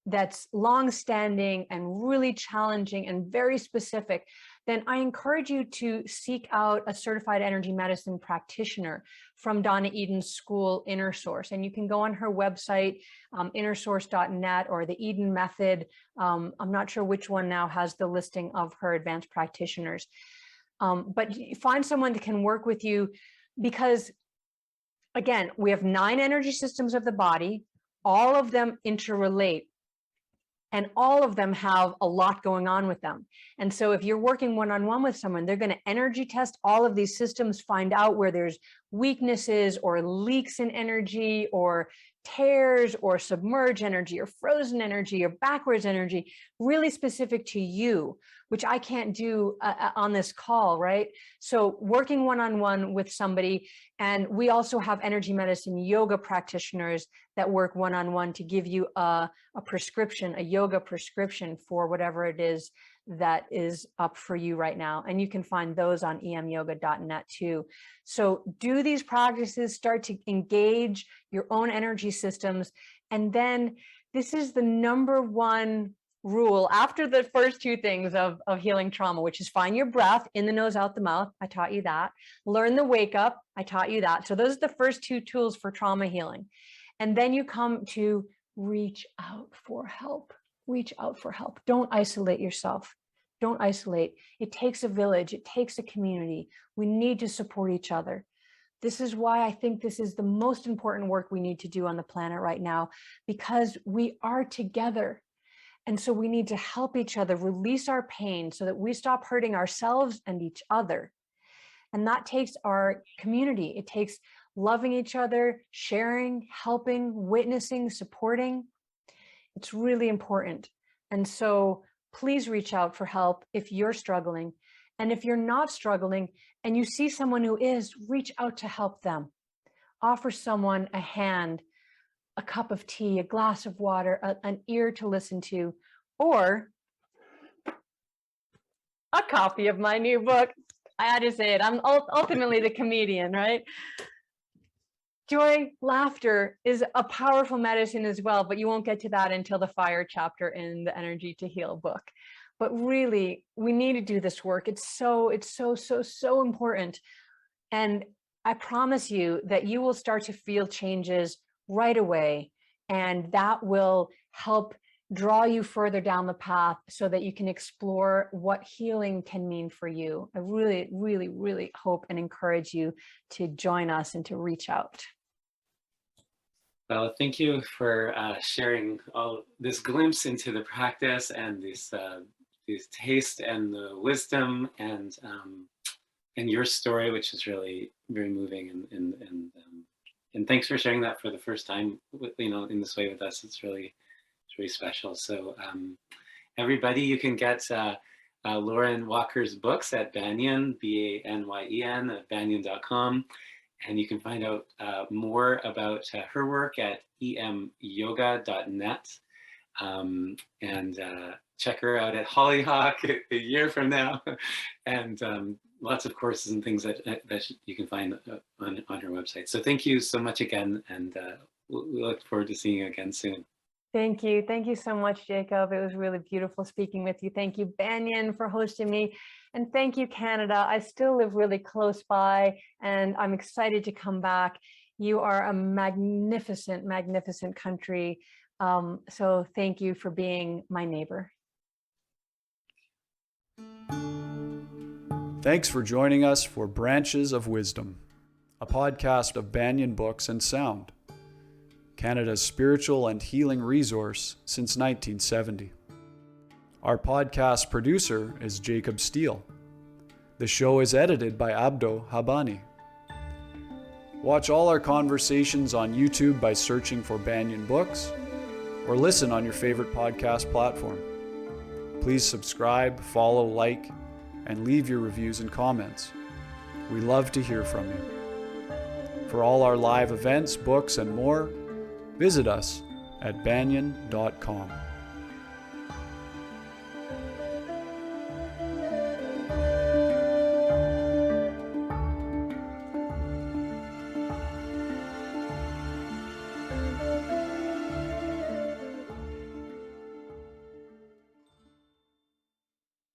that's long-standing and really challenging and very specific, then I encourage you to seek out a certified energy medicine practitioner from Donna Eden's school, Inner Source. And you can go on her website, innersource.net, or the Eden Method. I'm not sure which one now has the listing of her advanced practitioners. But find someone that can work with you, because again, we have 9 energy systems of the body. All of them interrelate. And all of them have a lot going on with them. And so if you're working one-on-one with someone, they're going to energy test all of these systems, find out where there's weaknesses or leaks in energy or tears or submerged energy or frozen energy or backwards energy, really specific to you, which I can't do on this call, right? So working one-on-one with somebody, and we also have energy medicine yoga practitioners that work one-on-one to give you a prescription, a yoga prescription for whatever it is that is up for you right now. And you can find those on EMYoga.net too. So do these practices, start to engage your own energy systems. And then this is the number one rule after the first two things of healing trauma, which is find your breath in the nose, out the mouth. I taught you that. Learn the wake up. I taught you that. So those are the first two tools for trauma healing. And then you come to reach out for help. Reach out for help. Don't isolate yourself. Don't isolate. It takes a village. It takes a community. We need to support each other. This is why I think this is the most important work we need to do on the planet right now, because we are together. And so we need to help each other release our pain so that we stop hurting ourselves and each other. And that takes our community. It takes loving each other, sharing, helping, witnessing, supporting. It's really important. And so please reach out for help if you're struggling. And if you're not struggling and you see someone who is, reach out to help them. Offer someone a hand, a cup of tea, a glass of water, an ear to listen to, or a copy of my new book. I had to say it. I'm ultimately the comedian, right? Joy, laughter is a powerful medicine as well, but you won't get to that until the fire chapter in the Energy to Heal book. But really, we need to do this work. It's so important. And I promise you that you will start to feel changes right away. And that will help draw you further down the path so that you can explore what healing can mean for you. I really hope and encourage you to join us and to reach out. Well, thank you for sharing all this glimpse into the practice and this taste and the wisdom and your story, which is really very moving. And thanks for sharing that for the first time, in this way with us. It's really special. So everybody, you can get Lauren Walker's books at Banyen, Banyen, at banyen.com. And you can find out more about her work at EMYoga.net. And check her out at Hollyhock a year from now. And lots of courses and things that you can find on her website. So thank you so much again. And we look forward to seeing you again soon. Thank you. Thank you so much, Jacob. It was really beautiful speaking with you. Thank you, Banyen, for hosting me. And thank you, Canada. I still live really close by, and I'm excited to come back. You are a magnificent, magnificent country. So thank you for being my neighbor. Thanks for joining us for Branches of Wisdom, a podcast of Banyen Books and Sound, Canada's spiritual and healing resource since 1970. Our podcast producer is Jacob Steele. The show is edited by Abdo Habani. Watch all our conversations on YouTube by searching for Banyen Books, or listen on your favorite podcast platform. Please subscribe, follow, like, and leave your reviews and comments. We love to hear from you. For all our live events, books, and more, visit us at banyen.com.